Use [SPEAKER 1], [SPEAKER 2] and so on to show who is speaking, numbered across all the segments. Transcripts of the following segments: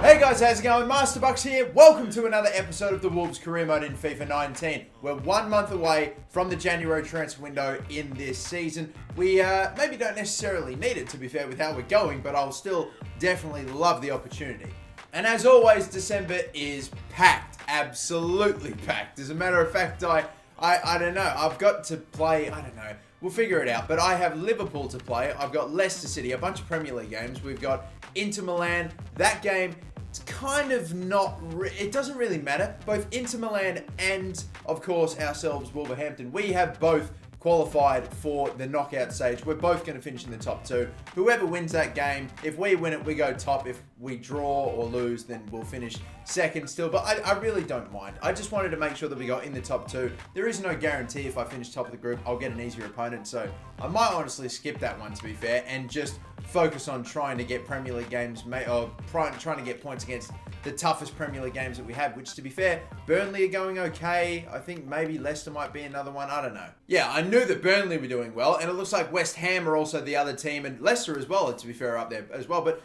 [SPEAKER 1] Hey guys, how's it going? MasterBucks here. Welcome to another episode of the Wolves career mode in FIFA 19. We're 1 month away from the January transfer window in this season. We maybe don't necessarily need it, to be fair, with how we're going, but I'll still definitely love the opportunity. And as always, December is packed. Absolutely packed. As a matter of fact, I don't know. I've got to play, I don't know. We'll figure it out. But I have Liverpool to play. I've got Leicester City, a bunch of Premier League games. We've got Inter Milan. That game, it's kind of not, it doesn't really matter. Both Inter Milan and, of course, ourselves, Wolverhampton, we have both qualified for the knockout stage. We're both going to finish in the top two. Whoever wins that game, if we win it, we go top. If we draw or lose, then we'll finish second still. But I really don't mind. I just wanted to make sure that we got in the top two. There is no guarantee if I finish top of the group, I'll get an easier opponent. So I might honestly skip that one, to be fair, and just focus on trying to get Premier League games, or trying to get points against the toughest Premier League games that we have, which, to be fair, Burnley are going okay. I think maybe Leicester might be another one. I don't know. Yeah, I knew that Burnley were doing well, and it looks like West Ham are also the other team, and Leicester as well, to be fair, are up there as well. But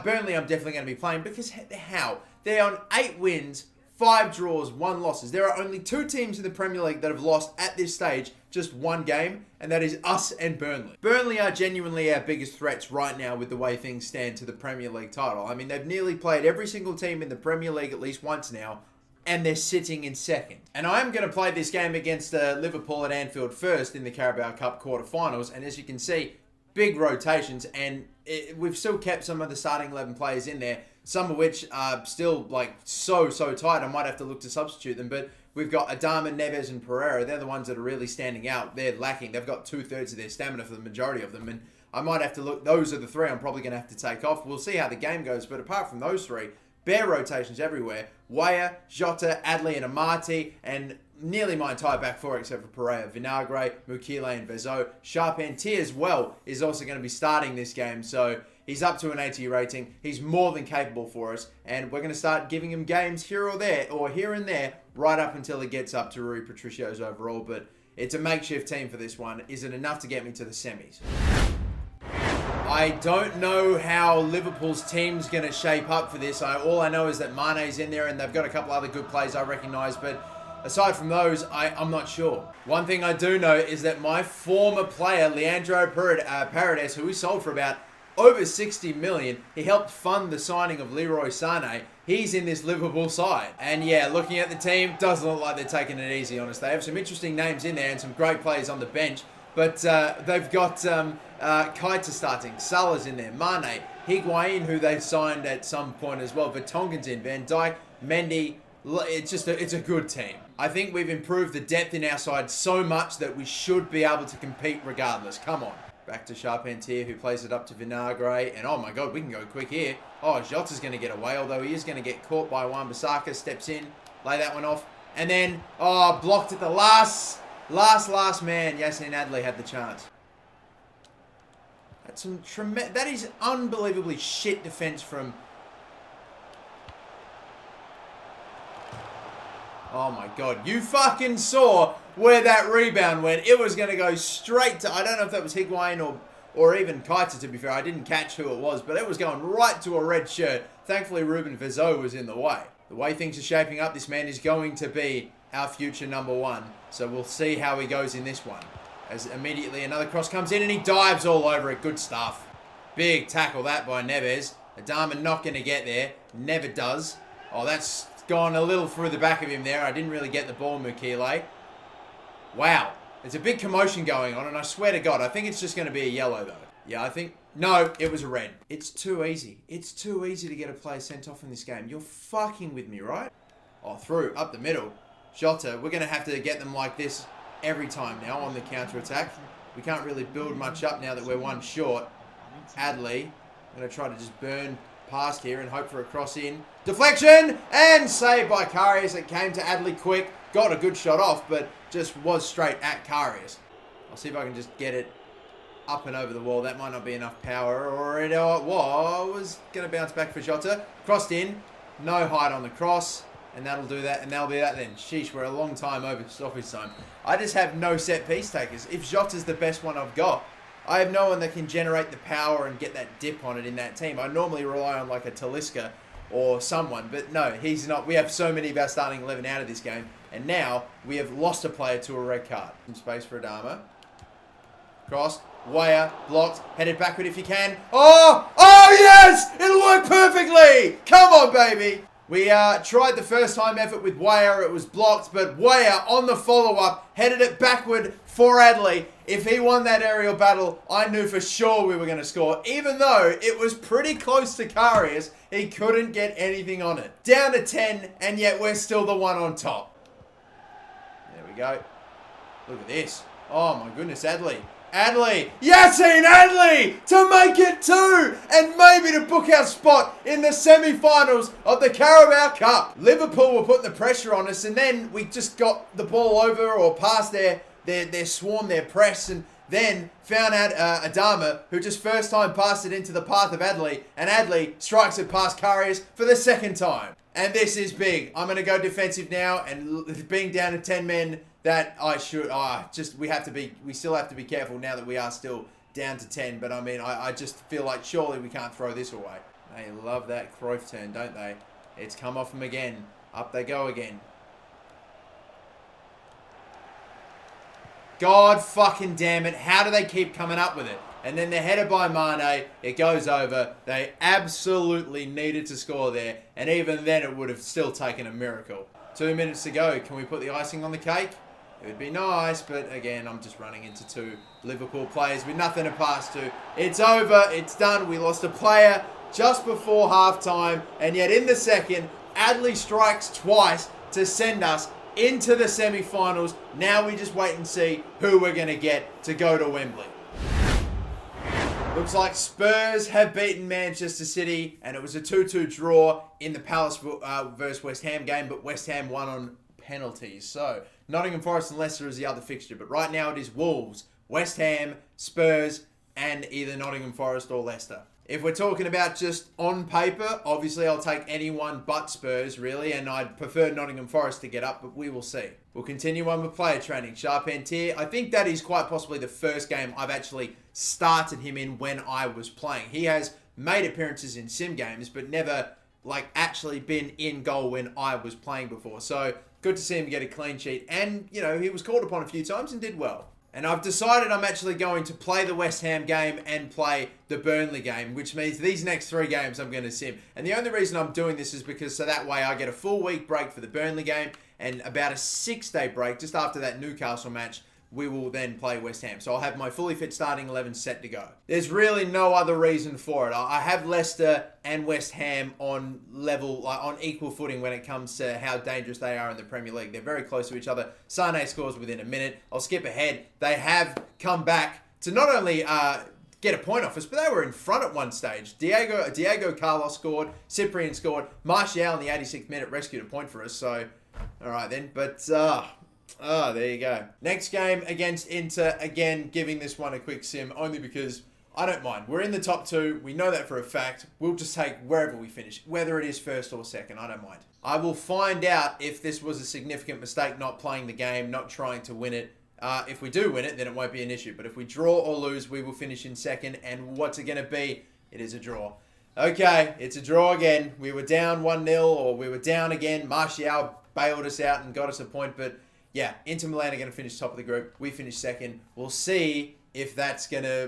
[SPEAKER 1] Burnley I'm definitely going to be playing, because how? They're on 8 wins, 5 draws, 1 losses. There are only 2 teams in the Premier League that have lost at this stage just 1 game, and that is us and Burnley. Burnley are genuinely our biggest threats right now with the way things stand to the Premier League title. I mean, they've nearly played every single team in the Premier League at least once now, and they're sitting in second. And I am going to play this game against Liverpool at Anfield first in the Carabao Cup quarterfinals, and as you can see, big rotations, and we've still kept some of the starting 11 players in there, some of which are still so tight. I might have to look to substitute them, but we've got Adama, Neves, and Pereira. They're the ones that are really standing out. They're lacking. They've got 2/3 of their stamina for the majority of them, and I might have to look. Those are the 3 I'm probably going to have to take off. We'll see how the game goes, but apart from those 3, bare rotations everywhere. Weah, Jota, Adley, and Amati, and nearly my entire back 4 except for Pereira, Vinagre, Mukile, and Vezo. Charpentier as well is also going to be starting this game, so he's up to an 80 rating. He's more than capable for us, and we're going to start giving him games here or there, or here and there, right up until it gets up to Rui Patricio's overall, but it's a makeshift team for this one. Is it enough to get me to the semis? I don't know how Liverpool's team's going to shape up for this. All I know is that Mane's in there, and they've got a couple other good players I recognise, but aside from those, I'm not sure. One thing I do know is that my former player, Leandro Paredes, who we sold for about over 60 million, he helped fund the signing of Leroy Sané. He's in this Liverpool side. And yeah, looking at the team, doesn't look like they're taking it easy, honestly. They have some interesting names in there and some great players on the bench. But they've got Keita starting, Salah's in there, Mane, Higuain, who they signed at some point as well. Vertonghen's in, Van Dijk, Mendy. It's a good team. I think we've improved the depth in our side so much that we should be able to compete regardless. Come on. Back to Charpentier, who plays it up to Vinagre. And oh my god, we can go quick here. Oh, Jota's going to get away, although he is going to get caught by Wan-Bissaka. Steps in, lay that one off. And then, blocked at the last man. Yasin Adli had the chance. That's some that is unbelievably shit defense from... Oh my god, you fucking saw where that rebound went. It was going to go straight to... I don't know if that was Higuain or even Keita, to be fair. I didn't catch who it was, but it was going right to a red shirt. Thankfully, Ruben Vezo was in the way. The way things are shaping up, this man is going to be our future number 1. So we'll see how he goes in this one. As immediately another cross comes in and he dives all over it. Good stuff. Big tackle that by Neves. Adama not going to get there. Never does. Oh, that's gone a little through the back of him there. I didn't really get the ball, Mukile. Wow. There's a big commotion going on, and I swear to God, I think it's just going to be a yellow, though. Yeah, I think... No, it was a red. It's too easy. It's too easy to get a player sent off in this game. You're fucking with me, right? Oh, through. Up the middle. Jota. We're going to have to get them like this every time now on the counter-attack. We can't really build much up now that we're 1 short. Adley. I'm going to try to just burn past here and hope for a cross in. Deflection! And saved by Karius. It came to Adley quick. Got a good shot off, but just was straight at Karius. I'll see if I can just get it up and over the wall. That might not be enough power. Or it was going to bounce back for Jota. Crossed in. No height on the cross. And that'll do that. And that'll be that then. Sheesh, we're a long time over stoppage time. I just have no set piece takers. If Jota's the best one I've got, I have no one that can generate the power and get that dip on it in that team. I normally rely on like a Talisca or someone. But no, he's not. We have so many of our starting 11 out of this game. And now we have lost a player to a red card. Some space for Adama. Crossed. Weah. Blocked. Headed backward if you can. Oh! Oh, yes! It'll work perfectly! Come on, baby! We tried the first time effort with Weah. It was blocked, but Weah on the follow-up headed it backward for Adley. If he won that aerial battle, I knew for sure we were going to score. Even though it was pretty close to Karius, he couldn't get anything on it. Down to 10, and yet we're still the one on top. There we go. Look at this. Oh my goodness, Adley. Adley, Yassine Adley to make it 2 and maybe to book our spot in the semi-finals of the Carabao Cup. Liverpool were putting the pressure on us, and then we just got the ball over or past their swarm, their press, and then found out Adama, who just first time passed it into the path of Adley, and Adley strikes it past Karius for the second time. And this is big. I'm going to go defensive now, and being down to 10 men, that I should, we still have to be careful now that we are still down to 10. But I mean, I just feel like surely we can't throw this away. They love that Cruyff turn, don't they? It's come off them again. Up they go again. God fucking damn it. How do they keep coming up with it? And then they're headed by Mane. It goes over. They absolutely needed to score there. And even then, it would have still taken a miracle. 2 minutes to go. Can we put the icing on the cake? It would be nice, but again, I'm just running into 2 Liverpool players with nothing to pass to. It's over. It's done. We lost a player just before halftime. And yet in the second, Adley strikes twice to send us into the semi-finals. Now we just wait and see who we're going to get to go to Wembley. Looks like Spurs have beaten Manchester City, and it was a 2-2 draw in the Palace versus West Ham game, but West Ham won on penalties. So Nottingham Forest and Leicester is the other fixture, but right now it is Wolves, West Ham, Spurs, and either Nottingham Forest or Leicester. If we're talking about just on paper, obviously I'll take anyone but Spurs, really, and I'd prefer Nottingham Forest to get up, but we will see. We'll continue on with player training. Charpentier, I think that is quite possibly the first game I've actually started him in when I was playing. He has made appearances in sim games, but never actually been in goal when I was playing before. So good to see him get a clean sheet, and he was called upon a few times and did well. And I've decided I'm actually going to play the West Ham game and play the Burnley game, which means these next 3 games I'm going to sim. And the only reason I'm doing this is because so that way I get a full week break for the Burnley game and about a 6-day break just after that Newcastle match. We will then play West Ham. So I'll have my fully fit starting 11 set to go. There's really no other reason for it. I have Leicester and West Ham on equal footing when it comes to how dangerous they are in the Premier League. They're very close to each other. Sane scores within a minute. I'll skip ahead. They have come back to not only get a point off us, but they were in front at one stage. Diego Carlos scored. Cyprian scored. Martial in the 86th minute rescued a point for us. So, all right then. But there you go. Next game against Inter. Again, giving this one a quick sim only because I don't mind. We're in the top 2. We know that for a fact. We'll just take wherever we finish, whether it is first or second. I don't mind. I will find out if this was a significant mistake not playing the game, not trying to win it. If we do win it, then it won't be an issue. But if we draw or lose, we will finish in second. And what's it going to be? It is a draw. Okay, it's a draw again. We were down 1-0 or we were down again. Martial bailed us out and got us a point, but yeah, Inter Milan are going to finish top of the group. We finish second. We'll see if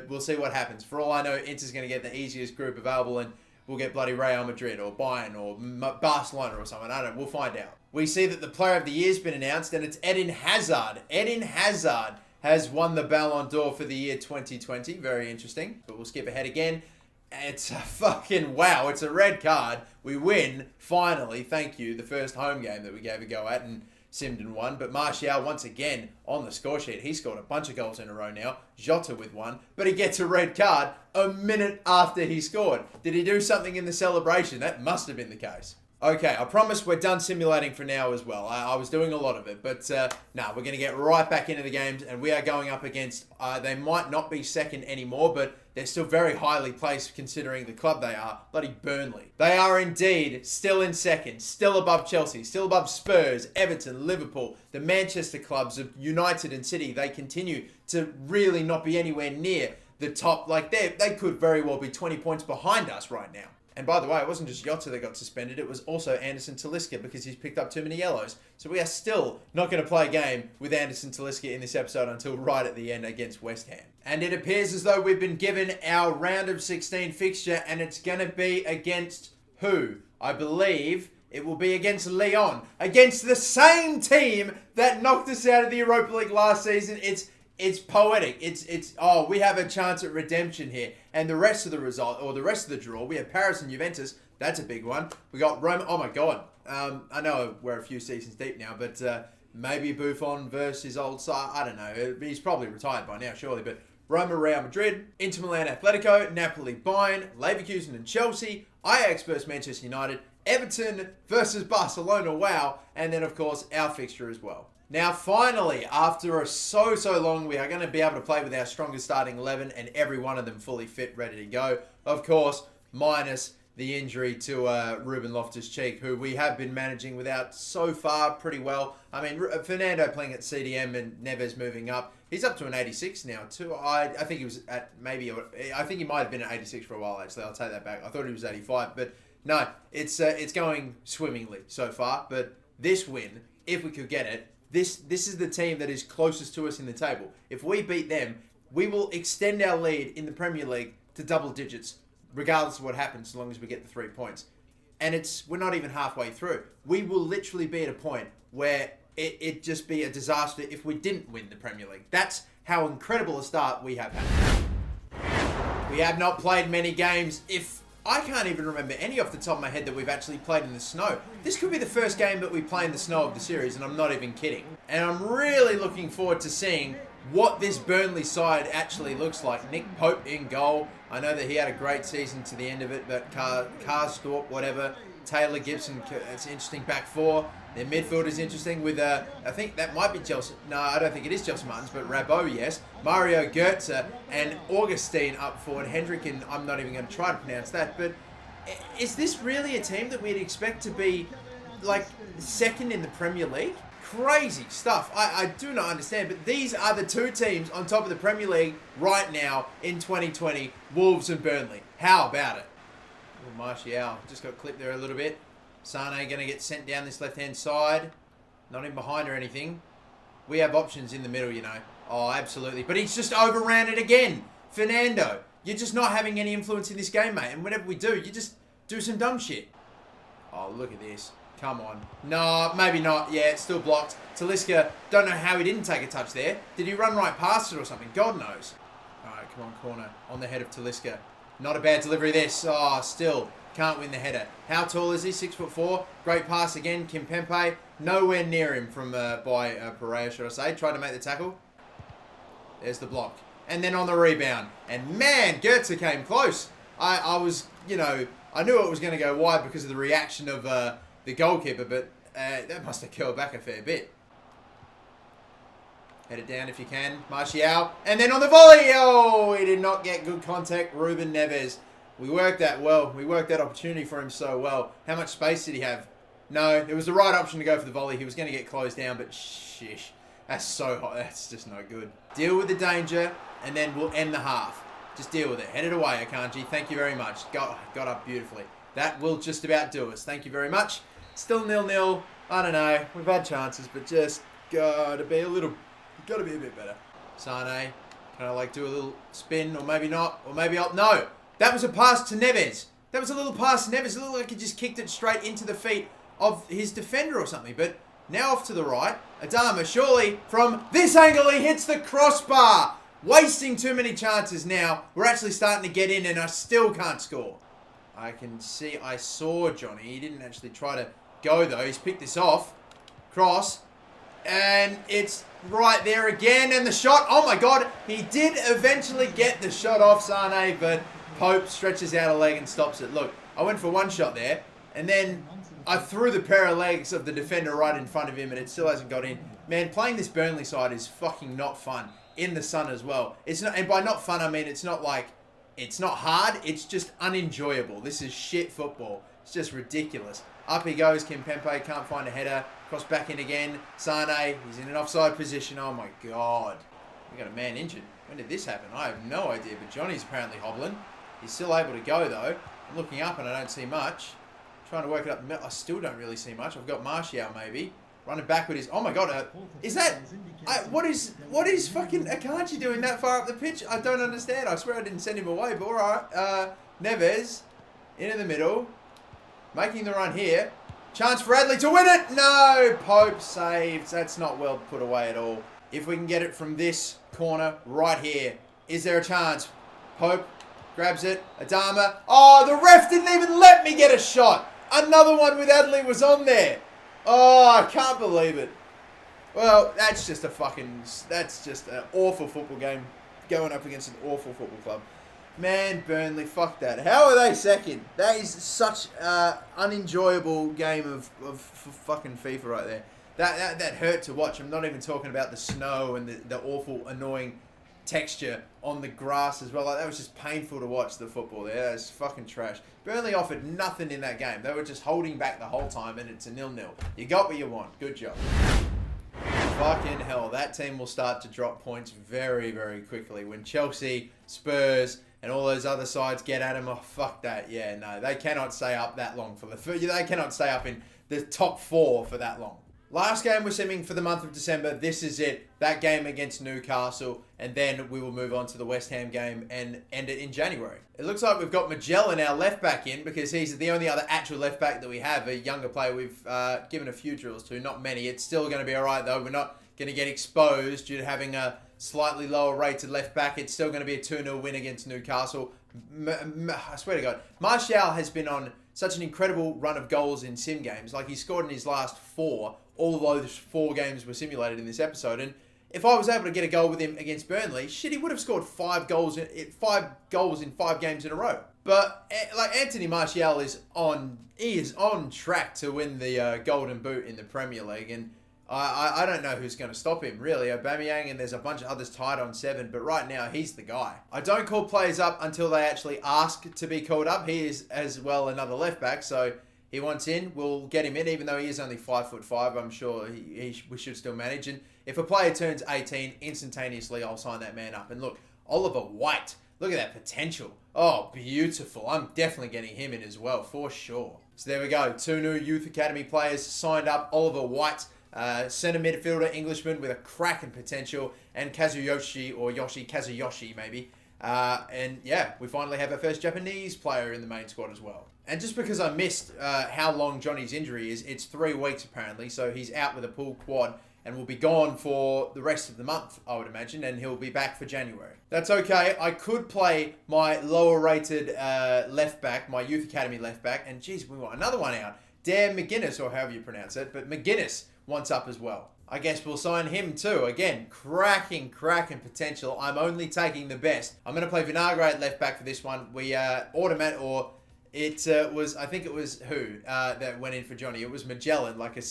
[SPEAKER 1] we'll see what happens. For all I know, Inter's going to get the easiest group available and we'll get bloody Real Madrid or Bayern or Barcelona or something. I don't know. We'll find out. We see that the player of the year has been announced and it's Eden Hazard. Eden Hazard has won the Ballon d'Or for the year 2020. Very interesting. But we'll skip ahead again. It's a fucking wow. It's a red card. We win, finally. Thank you. The first home game that we gave a go at and simmed and won. But Martial, once again, on the score sheet. He scored a bunch of goals in a row now. Jota with one. But he gets a red card a minute after he scored. Did he do something in the celebration? That must have been the case. Okay, I promise we're done simulating for now as well. I was doing a lot of it, but we're going to get right back into the games, and we are going up against, they might not be second anymore, but they're still very highly placed considering the club they are, bloody Burnley. They are indeed still in second, still above Chelsea, still above Spurs, Everton, Liverpool, the Manchester clubs of United and City. They continue to really not be anywhere near the top. Like they could very well be 20 points behind us right now. And by the way, it wasn't just Jota that got suspended, it was also Anderson Talisca because he's picked up too many yellows. So we are still not going to play a game with Anderson Talisca in this episode until right at the end against West Ham. And it appears as though we've been given our round of 16 fixture, and it's going to be against who? I believe it will be against Lyon, against the same team that knocked us out of the Europa League last season. It's poetic. We have a chance at redemption here. And the rest of the result, or the rest of the draw, we have Paris and Juventus. That's a big one. We got Roma. Oh my God. I know we're a few seasons deep now, but maybe Buffon versus his old side. I don't know. He's probably retired by now, surely. But Roma, Real Madrid, Inter Milan, Atletico, Napoli, Bayern, Leverkusen and Chelsea, Ajax versus Manchester United, Everton versus Barcelona, wow, and then of course our fixture as well. Now finally, after so long, we are going to be able to play with our strongest starting 11 and every one of them fully fit, ready to go. Of course, minus the injury to Ruben Loftus-Cheek, who we have been managing without so far pretty well. I mean, Fernando playing at CDM and Neves moving up. He's up to an 86 now too. I think he was at I think he might have been at 86 for a while actually. I'll take that back. I thought he was 85, but no, it's going swimmingly so far. But this win, if we could get it, this is the team that is closest to us in the table. If we beat them, we will extend our lead in the Premier League to double digits, regardless of what happens, as long as we get the 3 points. And we're not even halfway through. We will literally be at a point where it'd just be a disaster if we didn't win the Premier League. That's how incredible a start we have had. We have not played many games. I can't even remember any off the top of my head that we've actually played in the snow. This could be the first game that we play in the snow of the series, and I'm not even kidding. And I'm really looking forward to seeing what this Burnley side actually looks like. Nick Pope in goal. I know that he had a great season to the end of it, but Karsdorp, whatever. Taylor Gibson, it's an interesting back four. Their midfield is interesting with, I think that might be Chelsea. No, I don't think it is Chelsea Martins, but Rabot, yes. Mario Götze and Augustine up forward. Hendrick, and I'm not even going to try to pronounce that. But is this really a team that we'd expect to be, like, second in the Premier League? Crazy stuff. I do not understand, but these are the two teams on top of the Premier League right now in 2020, Wolves and Burnley. How about it? Oh, Martial just got clipped there a little bit. Sane going to get sent down this left-hand side. Not in behind or anything. We have options in the middle, you know. Oh, absolutely. But he's just overran it again. Fernando, you're just not having any influence in this game, mate. And whenever we do, you just do some dumb shit. Oh, look at this. Come on. No, maybe not. Yeah, it's still blocked. Talisca, don't know how he didn't take a touch there. Did he run right past it or something? God knows. All right, come on, corner. On the head of Talisca. Not a bad delivery this. Oh, still can't win the header. How tall is he? 6'4". Great pass again. Kimpembe. Nowhere near him from Pereira, should I say. Tried to make the tackle. There's the block. And then on the rebound. And man, Götze came close. I was, I knew it was going to go wide because of the reaction of the goalkeeper, but that must have curled back a fair bit. Head it down if you can. Martial. And then on the volley. Oh, he did not get good contact. Ruben Neves. We worked that well. We worked that opportunity for him so well. How much space did he have? No, it was the right option to go for the volley. He was going to get closed down, but shish. That's so hot. That's just no good. Deal with the danger, and then we'll end the half. Just deal with it. Head it away, Akanji. Thank you very much. Got up beautifully. That will just about do us. Thank you very much. Still 0-0. I don't know. We've had chances, but just gotta be a bit better. Sane, can I do a little spin, or maybe not, or maybe no. That was a pass to Neves. That was a little pass to Neves. It looked like he just kicked it straight into the feet of his defender or something. But now off to the right. Adama, surely from this angle, he hits the crossbar. Wasting too many chances now. We're actually starting to get in, and I still can't score. I saw Johnny. He didn't actually try to go, though. He's picked this off. Cross. And it's right there again. And the shot. Oh, my God. He did eventually get the shot off Sane, but Pope stretches out a leg and stops it. Look, I went for one shot there, and then I threw the pair of legs of the defender right in front of him, and it still hasn't got in. Man, playing this Burnley side is fucking not fun. In the sun as well. It's not, and by not fun, I mean it's not hard. It's just unenjoyable. This is shit football. It's just ridiculous. Up he goes. Kimpembe can't find a header. Cross back in again. Sane, he's in an offside position. Oh my God. We got a man injured. When did this happen? I have no idea, but Johnny's apparently hobbling. He's still able to go though. I'm looking up and I don't see much. Trying to work it up the middle. I still don't really see much. I've got Martial maybe. Running backward is... Oh my god. Is that... what is fucking Akanji doing that far up the pitch? I don't understand. I swear I didn't send him away. But alright. Neves. In the middle. Making the run here. Chance for Adley to win it. No. Pope saves. That's not well put away at all. If we can get it from this corner right here. Is there a chance? Pope grabs it. Adama. Oh, the ref didn't even let me get a shot. Another one with Adley was on there. Oh, I can't believe it. Well, that's just an awful football game going up against an awful football club. Man, Burnley, fuck that. How are they second? That is such unenjoyable game of fucking FIFA right there. That hurt to watch. I'm not even talking about the snow and the awful, annoying texture on the grass as well. Like, that was just painful to watch the football there. That was fucking trash. Burnley offered nothing in that game. They were just holding back the whole time, and it's a 0-0. You got what you want. Good job. Fucking hell, that team will start to drop points very, very quickly. When Chelsea, Spurs, and all those other sides get at them, oh, fuck that. Yeah, no, they cannot stay up that long. They cannot stay up in the top 4 for that long. Last game we're simming for the month of December. This is it. That game against Newcastle. And then we will move on to the West Ham game and end it in January. It looks like we've got Magellan, our left back, in because he's the only other actual left back that we have. A younger player we've given a few drills to. Not many. It's still going to be all right, though. We're not going to get exposed due to having a slightly lower rated left back. It's still going to be a 2-0 win against Newcastle. I swear to God. Martial has been on such an incredible run of goals in sim games. Like, he scored in his last 4. All those 4 games were simulated in this episode. And if I was able to get a goal with him against Burnley, shit, he would have scored 5 goals in 5 games in a row. But like, Anthony Martial is on track to win the Golden Boot in the Premier League, and I don't know who's going to stop him, really. Aubameyang, and there's a bunch of others tied on 7, but right now he's the guy. I don't call players up until they actually ask to be called up. He is as well another left back, so he wants in, we'll get him in, even though he is only 5'5". I'm sure we should still manage. And if a player turns 18, instantaneously I'll sign that man up. And look, Oliver White, look at that potential. Oh, beautiful. I'm definitely getting him in as well, for sure. So there we go. 2 new Youth Academy players signed up. Oliver White, centre midfielder, Englishman with a cracking potential, and Kazuyoshi, or Kazuyoshi maybe. And yeah, we finally have our first Japanese player in the main squad as well. And just because I missed how long Johnny's injury is, it's 3 weeks apparently, so he's out with a pulled quad and will be gone for the rest of the month, I would imagine, and he'll be back for January. That's okay. I could play my lower rated left back, my Youth Academy left back, and geez, we want another one out. Dare McGuinness, or however you pronounce it, but McGuinness wants up as well. I guess we'll sign him too. Again, cracking potential. I'm only taking the best. I'm going to play Vinagre at left back for this one. We I think it was that went in for Johnny. It was Magellan, like a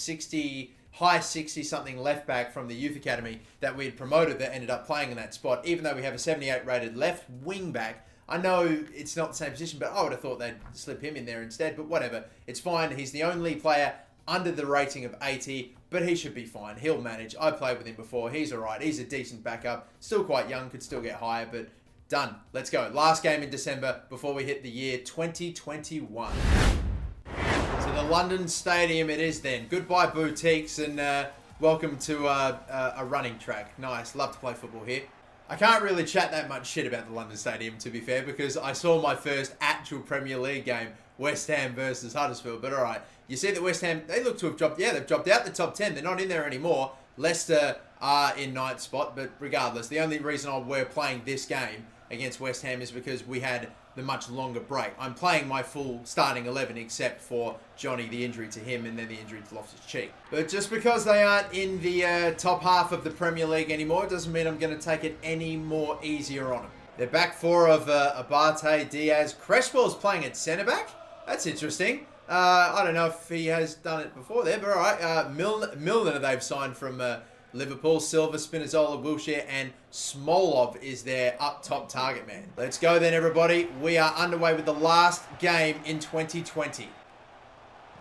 [SPEAKER 1] high 60 something left back from the Youth Academy that we had promoted that ended up playing in that spot, even though we have a 78 rated left wing back. I know it's not the same position, but I would have thought they'd slip him in there instead, but whatever. It's fine. He's the only player under the rating of 80, but he should be fine. He'll manage. I played with him before. He's all right. He's a decent backup. Still quite young. Could still get higher, but done. Let's go. Last game in December before we hit the year 2021. To the London Stadium it is then. Goodbye boutiques, and welcome to a running track. Nice. Love to play football here. I can't really chat that much shit about the London Stadium, to be fair, because I saw my first actual Premier League game, West Ham versus Huddersfield. But all right, you see that West Ham, they look to have dropped. Yeah, they've dropped out the top 10. They're not in there anymore. Leicester are in 9th spot, but regardless, the only reason we're playing this game against West Ham is because we had the much longer break. I'm playing my full starting 11 except for Johnny, the injury to him, and then the injury to Loftus-Cheek. But just because they aren't in the top half of the Premier League anymore, it doesn't mean I'm going to take it any more easier on them. They're back 4 of Abate, Diaz. Cresswell's playing at centre-back. That's interesting. I don't know if he has done it before there, but all right. Milner they've signed from Liverpool. Silva, Spinazzola, Wilshere, and Smolov is their up-top target man. Let's go then, everybody. We are underway with the last game in 2020.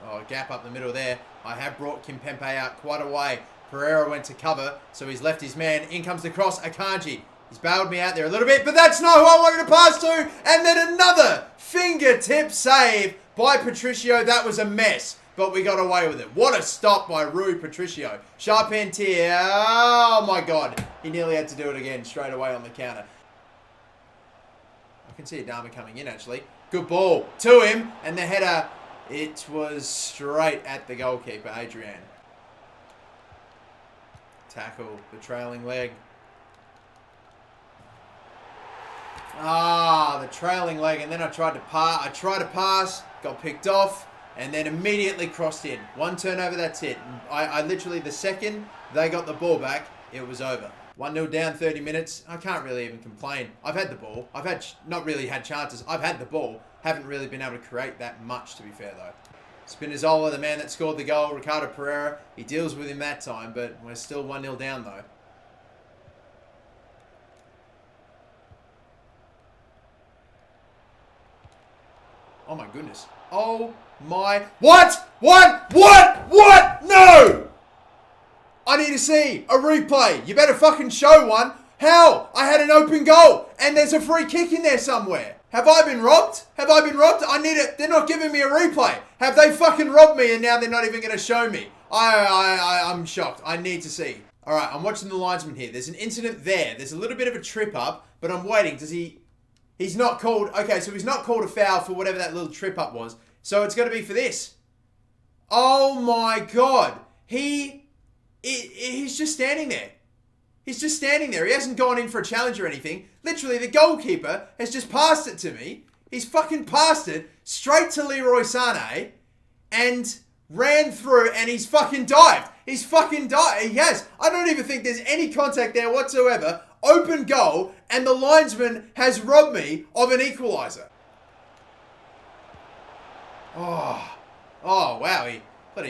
[SPEAKER 1] Oh, gap up the middle there. I have brought Kimpembe out quite a way. Pereira went to cover, so he's left his man. In comes the cross. Akanji He's bailed me out there a little bit, but that's not who I wanted to pass to. And then another fingertip save by Patricio. That was a mess, but we got away with it. What a stop by Rui Patricio. Charpentier. Oh, my God. He nearly had to do it again straight away on the counter. I can see Adama coming in, actually. Good ball to him. And the header, it was straight at the goalkeeper, Adrian. Tackle the trailing leg. The trailing leg, and then I tried to pass, got picked off, and then immediately crossed in. One turnover, that's it. I literally, the second they got the ball back, it was over. 1-0 down, 30 minutes. I can't really even complain. I've had the ball. I've not really had chances. I've had the ball. Haven't really been able to create that much, to be fair, though. Spinazzola, the man that scored the goal, Ricardo Pereira, he deals with him that time, but we're still 1-0 down, though. Oh my goodness. Oh my... What? No! I need to see a replay. You better fucking show one. How? I had an open goal and there's a free kick in there somewhere. Have I been robbed? I need it. They're not giving me a replay. Have they fucking robbed me and now they're not even going to show me? I'm shocked. I need to see. All right, I'm watching the linesman here. There's an incident there. There's a little bit of a trip up, but I'm waiting. He's not called... Okay, so he's not called a foul for whatever that little trip up was. So it's got to be for this. Oh my God. He's just standing there. He's just standing there. He hasn't gone in for a challenge or anything. Literally, the goalkeeper has just passed it to me. He's fucking passed it straight to Leroy Sané and ran through and he's fucking dived. He has. I don't even think there's any contact there whatsoever. Open goal, and the linesman has robbed me of an equaliser. Oh, wow, he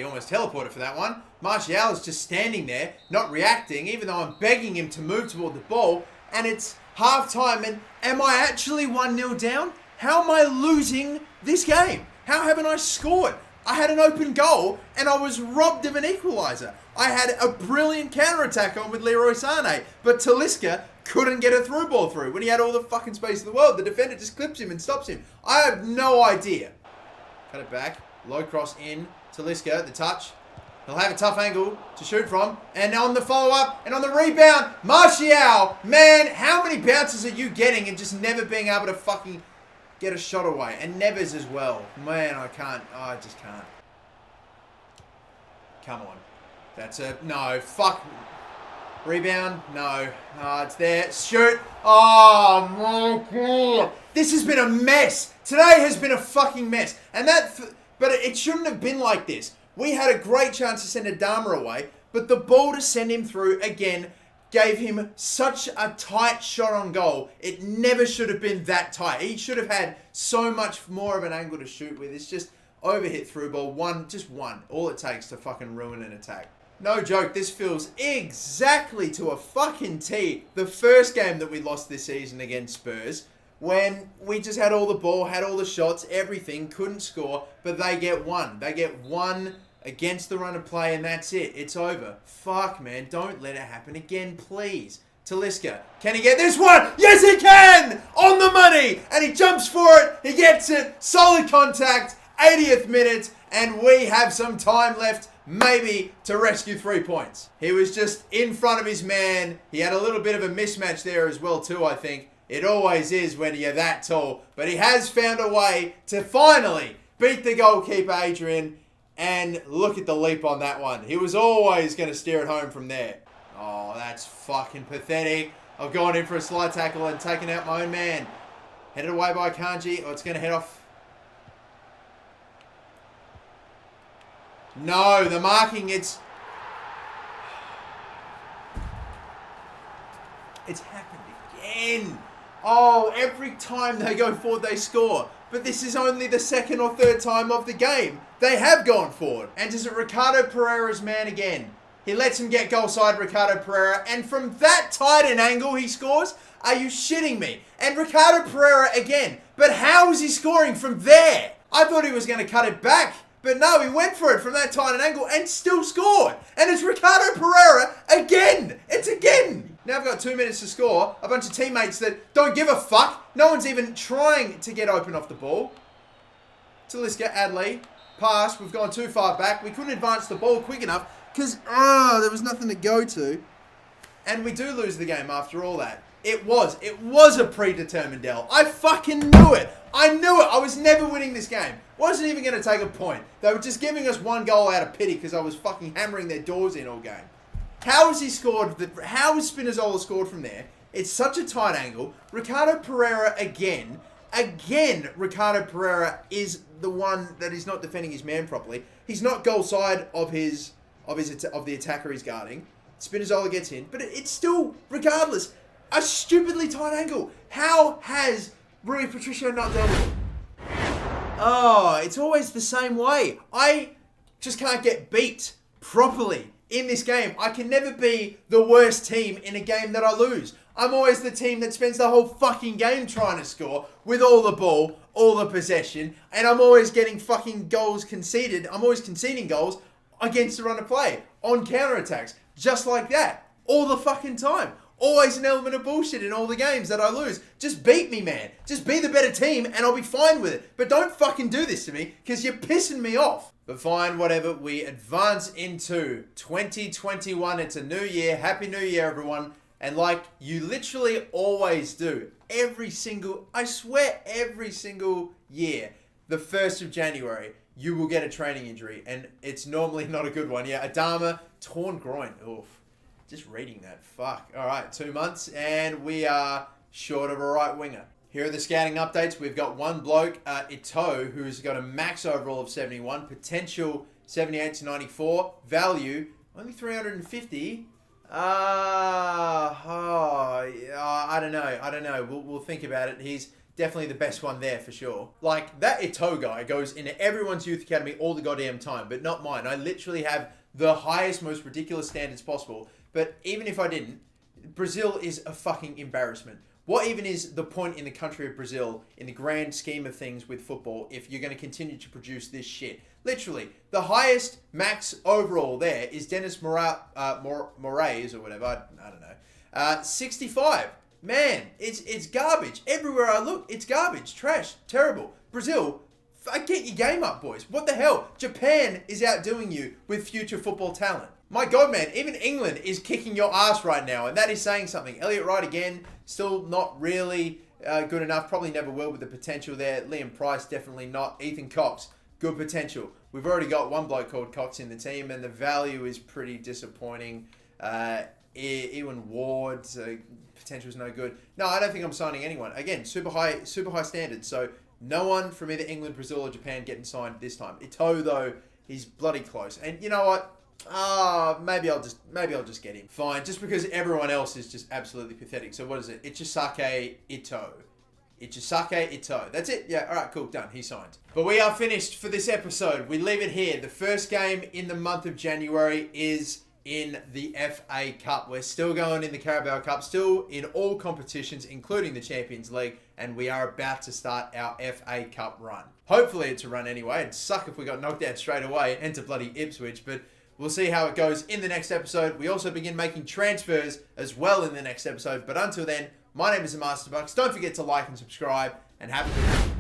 [SPEAKER 1] almost teleported for that one. Martial is just standing there, not reacting, even though I'm begging him to move toward the ball, and it's half-time, and am I actually 1-0 down? How am I losing this game? How haven't I scored? I had an open goal, and I was robbed of an equaliser. I had a brilliant counter-attack on with Leroy Sané, but Talisca couldn't get a through ball through. When he had all the fucking space in the world, the defender just clips him and stops him. I have no idea. Cut it back. Low cross in. Talisca, the touch. He'll have a tough angle to shoot from. And on the follow-up and on the rebound, Martial. Man, how many bounces are you getting and just never being able to fucking get a shot away? And Neves as well. Man, I just can't. Come on. That's a... No, fuck. Rebound. No. It's there. Shoot. Oh, my God. This has been a mess. Today has been a fucking mess. But it shouldn't have been like this. We had a great chance to send Adama away, but the ball to send him through, again, gave him such a tight shot on goal. It never should have been that tight. He should have had so much more of an angle to shoot with. It's just overhit through ball. Just one. All it takes to fucking ruin an attack. No joke, this feels exactly to a fucking T the first game that we lost this season against Spurs, when we just had all the ball, had all the shots, everything, couldn't score, but they get one. They get one against the run of play, and that's it. It's over. Fuck, man. Don't let it happen again, please. Talisca, can he get this one? Yes, he can! On the money! And he jumps for it. He gets it. Solid contact. 80th minute, and we have some time left, maybe, to rescue 3 points. He was just in front of his man. He had a little bit of a mismatch there as well, too, I think. It always is when you're that tall. But he has found a way to finally beat the goalkeeper, Adrian. And look at the leap on that one. He was always going to steer it home from there. Oh, that's fucking pathetic. I've gone in for a slide tackle and taken out my own man. Headed away by Kanji. Oh, it's going to head off. No, the marking, it's happened again. Oh, every time they go forward, they score. But this is only the second or third time of the game they have gone forward. And is it Ricardo Pereira's man again? He lets him get goal side, Ricardo Pereira. And from that tight an angle he scores? Are you shitting me? And Ricardo Pereira again. But how is he scoring from there? I thought he was going to cut it back. But no, he went for it from that tight an angle and still scored. And it's Ricardo Pereira again. It's again. Now I've got 2 minutes to score. A bunch of teammates that don't give a fuck. No one's even trying to get open off the ball. Talisca, Adley, pass. We've gone too far back. We couldn't advance the ball quick enough because, there was nothing to go to. And we do lose the game after all that. It was a predetermined L. I fucking knew it. I knew it. I was never winning this game. Wasn't even going to take a point. They were just giving us 1 goal out of pity because I was fucking hammering their doors in all game. How has he scored? How has Spinazzola scored from there? It's such a tight angle. Ricardo Pereira again. Again, Ricardo Pereira is the one that is not defending his man properly. He's not goal side of the attacker he's guarding. Spinazzola gets in, but it's still, regardless, a stupidly tight angle. How has Rui Patricio not done it? Oh, it's always the same way. I just can't get beat properly in this game. I can never be the worst team in a game that I lose. I'm always the team that spends the whole fucking game trying to score with all the ball, all the possession, and I'm always getting fucking goals conceded. I'm always conceding goals against the run of play, on counterattacks, just like that, all the fucking time. Always an element of bullshit in all the games that I lose. Just beat me, man. Just be the better team and I'll be fine with it. But don't fucking do this to me because you're pissing me off. But fine, whatever. We advance into 2021. It's a new year. Happy New Year, everyone. And like you literally always do, every single year, the 1st of January, you will get a training injury. And it's normally not a good one. Yeah, Adama, torn groin. Oof. Just reading that. Fuck. All right, 2 months, and we are short of a right winger. Here are the scouting updates. We've got one bloke, Ito, who's got a max overall of 71, potential 78 to 94, value only 350. I don't know. We'll think about it. He's definitely the best one there for sure. Like, that Ito guy goes into everyone's youth academy all the goddamn time, but not mine. I literally have the highest, most ridiculous standards possible. But even if I didn't, Brazil is a fucking embarrassment. What even is the point in the country of Brazil in the grand scheme of things with football if you're going to continue to produce this shit? Literally, the highest max overall there is Dennis Moraes or whatever. I don't know. 65. Man, it's garbage. Everywhere I look, it's garbage. Trash. Terrible. Brazil, get your game up, boys. What the hell? Japan is outdoing you with future football talent. My God, man, even England is kicking your ass right now, and that is saying something. Elliot Wright, again, still not really good enough. Probably never will with the potential there. Liam Price, definitely not. Ethan Cox, good potential. We've already got one bloke called Cox in the team, and the value is pretty disappointing. Ewan Ward, potential is no good. No, I don't think I'm signing anyone. Again, super high standards. So no one from either England, Brazil, or Japan getting signed this time. Ito, though, he's bloody close. And you know what? Maybe I'll just get him. Fine, just because everyone else is just absolutely pathetic. So what is it? Ichisake Ito. Ichisake Ito. That's it? Yeah, alright, cool, done. He signed. But we are finished for this episode. We leave it here. The first game in the month of January is in the FA Cup. We're still going in the Carabao Cup, still in all competitions, including the Champions League, and we are about to start our FA Cup run. Hopefully it's a run anyway. It'd suck if we got knocked out straight away into bloody Ipswich, but we'll see how it goes in the next episode. We also begin making transfers as well in the next episode. But until then, my name is MasterBucks. Don't forget to like and subscribe, and have a good one.